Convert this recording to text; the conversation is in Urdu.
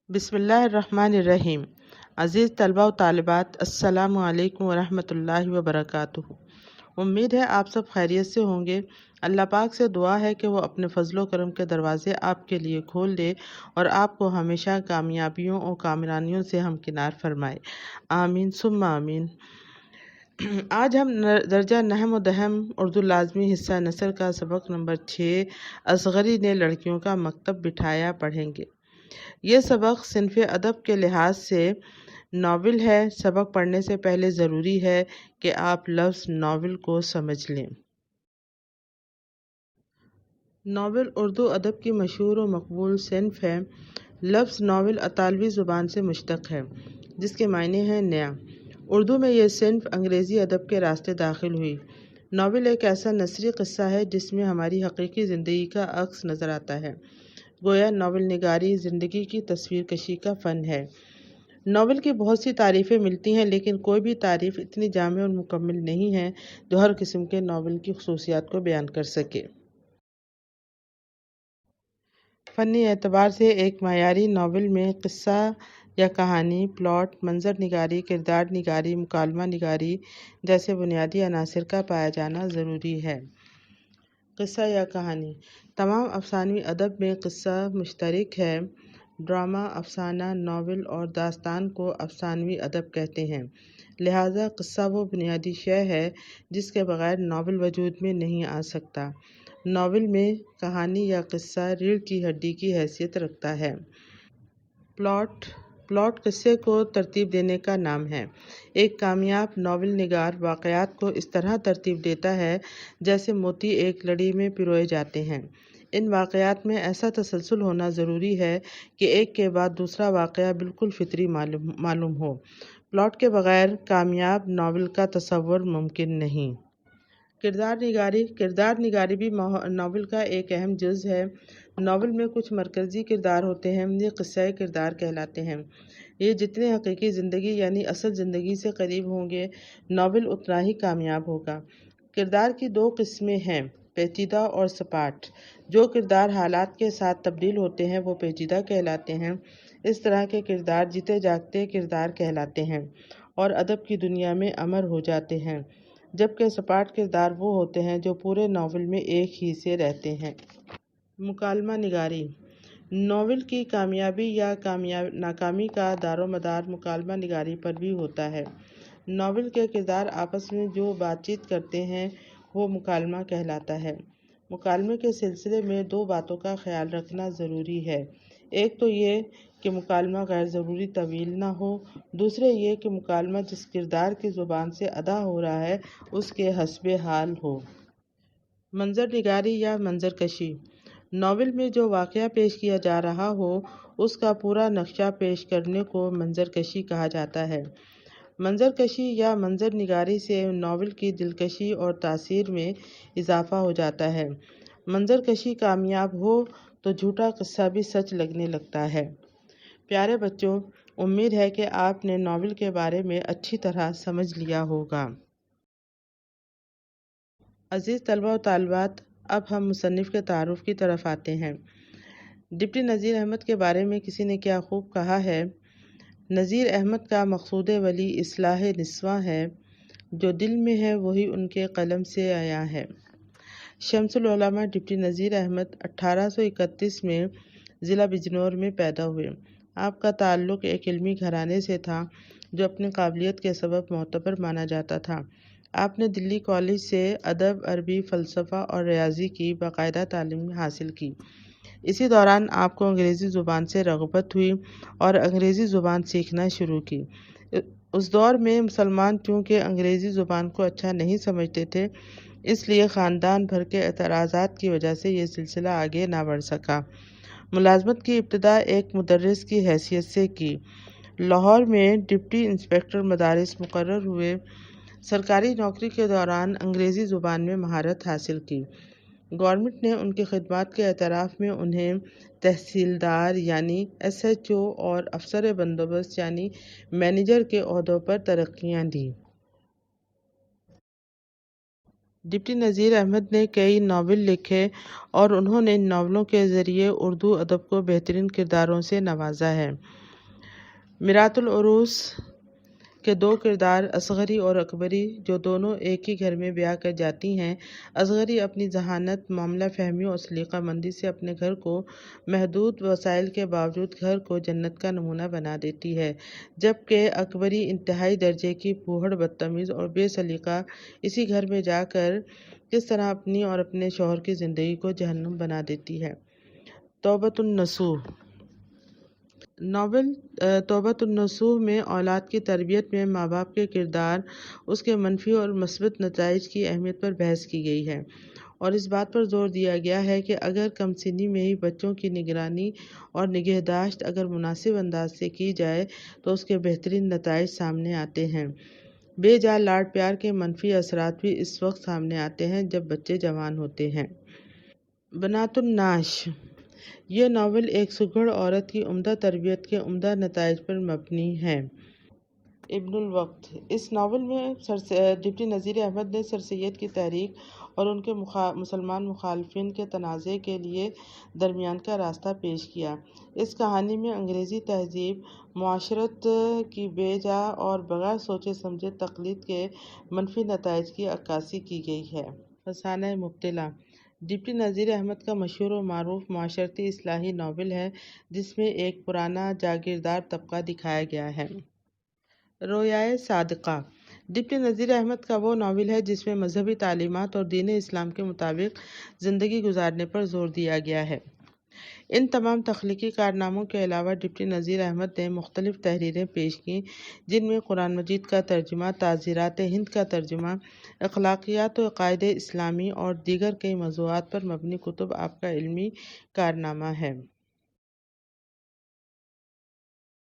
بسم اللہ الرحمن الرحیم۔ عزیز طلبہ و طالبات، السلام علیکم ورحمۃ اللہ وبرکاتہ۔ امید ہے آپ سب خیریت سے ہوں گے۔ اللہ پاک سے دعا ہے کہ وہ اپنے فضل و کرم کے دروازے آپ کے لیے کھول دے اور آپ کو ہمیشہ کامیابیوں اور کامرانیوں سے ہمکنار فرمائے۔ آمین ثم آمین۔ آج ہم درجہ نحو و دہم اردو لازمی حصہ نثر کا سبق نمبر 6 اصغری نے لڑکیوں کا مکتب بٹھایا پڑھیں گے۔ یہ سبق صنف ادب کے لحاظ سے ناول ہے۔ سبق پڑھنے سے پہلے ضروری ہے کہ آپ لفظ ناول کو سمجھ لیں۔ ناول اردو ادب کی مشہور و مقبول صنف ہے۔ لفظ ناول اطالوی زبان سے مشتق ہے جس کے معنی ہے نیا۔ اردو میں یہ صنف انگریزی ادب کے راستے داخل ہوئی۔ ناول ایک ایسا نثری قصہ ہے جس میں ہماری حقیقی زندگی کا عکس نظر آتا ہے۔ گویا ناول نگاری زندگی کی تصویر کشی کا فن ہے۔ ناول کی بہت سی تعریفیں ملتی ہیں لیکن کوئی بھی تعریف اتنی جامع اور مکمل نہیں ہے جو ہر قسم کے ناول کی خصوصیات کو بیان کر سکے۔ فنی اعتبار سے ایک معیاری ناول میں قصہ یا کہانی، پلاٹ، منظر نگاری، کردار نگاری، مکالمہ نگاری جیسے بنیادی عناصر کا پایا جانا ضروری ہے۔ قصہ یا کہانی: تمام افسانوی ادب میں قصہ مشترک ہے۔ ڈرامہ، افسانہ، ناول اور داستان کو افسانوی ادب کہتے ہیں۔ لہٰذا قصہ وہ بنیادی شے ہے جس کے بغیر ناول وجود میں نہیں آ سکتا۔ ناول میں کہانی یا قصہ ریڑھ کی ہڈی کی حیثیت رکھتا ہے۔ پلاٹ قصے کو ترتیب دینے کا نام ہے۔ ایک کامیاب ناول نگار واقعات کو اس طرح ترتیب دیتا ہے جیسے موتی ایک لڑی میں پروئے جاتے ہیں۔ ان واقعات میں ایسا تسلسل ہونا ضروری ہے کہ ایک کے بعد دوسرا واقعہ بالکل فطری معلوم ہو۔ پلاٹ کے بغیر کامیاب ناول کا تصور ممکن نہیں۔ کردار نگاری بھی ناول کا ایک اہم جز ہے۔ ناول میں کچھ مرکزی کردار ہوتے ہیں، یہ قصۂ کردار کہلاتے ہیں۔ یہ جتنے حقیقی زندگی یعنی اصل زندگی سے قریب ہوں گے، ناول اتنا ہی کامیاب ہوگا۔ کردار کی دو قسمیں ہیں، پیچیدہ اور سپاٹ۔ جو کردار حالات کے ساتھ تبدیل ہوتے ہیں وہ پیچیدہ کہلاتے ہیں۔ اس طرح کے کردار جیتے جاگتے کردار کہلاتے ہیں اور ادب کی دنیا میں امر ہو جاتے ہیں، جبکہ سپاٹ کردار وہ ہوتے ہیں جو پورے ناول میں ایک ہی سے رہتے ہیں۔ مکالمہ نگاری: ناول کی کامیابی یا ناکامی کا دار و مدار مکالمہ نگاری پر بھی ہوتا ہے۔ ناول کے کردار آپس میں جو بات چیت کرتے ہیں وہ مکالمہ کہلاتا ہے۔ مکالمے کے سلسلے میں دو باتوں کا خیال رکھنا ضروری ہے۔ ایک تو یہ کہ مکالمہ غیر ضروری طویل نہ ہو، دوسرے یہ کہ مکالمہ جس کردار کی زبان سے ادا ہو رہا ہے اس کے حسب حال ہو۔ منظر نگاری یا منظر کشی: ناول میں جو واقعہ پیش کیا جا رہا ہو اس کا پورا نقشہ پیش کرنے کو منظر کشی کہا جاتا ہے۔ منظر کشی یا منظر نگاری سے ناول کی دلکشی اور تاثیر میں اضافہ ہو جاتا ہے۔ منظر کشی کامیاب ہو تو جھوٹا قصہ بھی سچ لگنے لگتا ہے۔ پیارے بچوں، امید ہے کہ آپ نے ناول کے بارے میں اچھی طرح سمجھ لیا ہوگا۔ عزیز طلبہ و طالبات، اب ہم مصنف کے تعارف کی طرف آتے ہیں۔ ڈپٹی نذیر احمد کے بارے میں کسی نے کیا خوب کہا ہے: نذیر احمد کا مقصود ولی اصلاح نسواں ہے، جو دل میں ہے وہی ان کے قلم سے عیاں ہے۔ شمس العلماء ڈپٹی نذیر احمد 1831 میں ضلع بجنور میں پیدا ہوئے۔ آپ کا تعلق ایک علمی گھرانے سے تھا جو اپنی قابلیت کے سبب معتبر مانا جاتا تھا۔ آپ نے دلی کالج سے ادب، عربی، فلسفہ اور ریاضی کی باقاعدہ تعلیم حاصل کی۔ اسی دوران آپ کو انگریزی زبان سے رغبت ہوئی اور انگریزی زبان سیکھنا شروع کی۔ اس دور میں مسلمان چونکہ انگریزی زبان کو اچھا نہیں سمجھتے تھے، اس لیے خاندان بھر کے اعتراضات کی وجہ سے یہ سلسلہ آگے نہ بڑھ سکا۔ ملازمت کی ابتدا ایک مدرس کی حیثیت سے کی۔ لاہور میں ڈپٹی انسپکٹر مدارس مقرر ہوئے۔ سرکاری نوکری کے دوران انگریزی زبان میں مہارت حاصل کی۔ گورنمنٹ نے ان کی خدمات کے اعتراف میں انہیں تحصیلدار یعنی SHO اور افسر بندوبست یعنی مینیجر کے عہدوں پر ترقیاں دیں۔ ڈپٹی نذیر احمد نے کئی ناول لکھے اور انہوں نے ان ناولوں کے ذریعے اردو ادب کو بہترین کرداروں سے نوازا ہے۔ میرات العروس کے دو کردار اصغری اور اکبری، جو دونوں ایک ہی گھر میں بیاہ کر جاتی ہیں، اصغری اپنی ذہانت، معاملہ فہمی اور سلیقہ مندی سے اپنے گھر کو محدود وسائل کے باوجود گھر کو جنت کا نمونہ بنا دیتی ہے، جبکہ اکبری انتہائی درجے کی پوہڑ، بدتمیز اور بے سلیقہ اسی گھر میں جا کر کس طرح اپنی اور اپنے شوہر کی زندگی کو جہنم بنا دیتی ہے۔ توبۃ النصوح ناول توبۃ النصوح میں اولاد کی تربیت میں ماں باپ کے کردار، اس کے منفی اور مثبت نتائج کی اہمیت پر بحث کی گئی ہے، اور اس بات پر زور دیا گیا ہے کہ اگر کم سنی میں ہی بچوں کی نگرانی اور نگہداشت اگر مناسب انداز سے کی جائے تو اس کے بہترین نتائج سامنے آتے ہیں۔ بے جا لاڈ پیار کے منفی اثرات بھی اس وقت سامنے آتے ہیں جب بچے جوان ہوتے ہیں۔ بنات النعش یہ ناول ایک سگڑ عورت کی عمدہ تربیت کے عمدہ نتائج پر مبنی ہے۔ ابن الوقت اس ناول میں ڈپٹی نذیر احمد نے سر سید کی تحریک اور ان کے مسلمان مخالفین کے تنازع کے لیے درمیان کا راستہ پیش کیا۔ اس کہانی میں انگریزی تہذیب، معاشرت کی بے جا اور بغیر سوچے سمجھے تقلید کے منفی نتائج کی عکاسی کی گئی ہے۔ فسانہ مبتلا ڈپٹی نذیر احمد کا مشہور و معروف معاشرتی اصلاحی ناول ہے جس میں ایک پرانا جاگیردار طبقہ دکھایا گیا ہے۔ رویائے صادقہ ڈپٹی نذیر احمد کا وہ ناول ہے جس میں مذہبی تعلیمات اور دین اسلام کے مطابق زندگی گزارنے پر زور دیا گیا ہے۔ ان تمام تخلیقی کارناموں کے علاوہ ڈپٹی نذیر احمد نے مختلف تحریریں پیش کیں جن میں قرآن مجید کا ترجمہ، تعزیرات ہند کا ترجمہ، اخلاقیات و عقائد اسلامی اور دیگر کئی موضوعات پر مبنی کتب آپ کا علمی کارنامہ ہے۔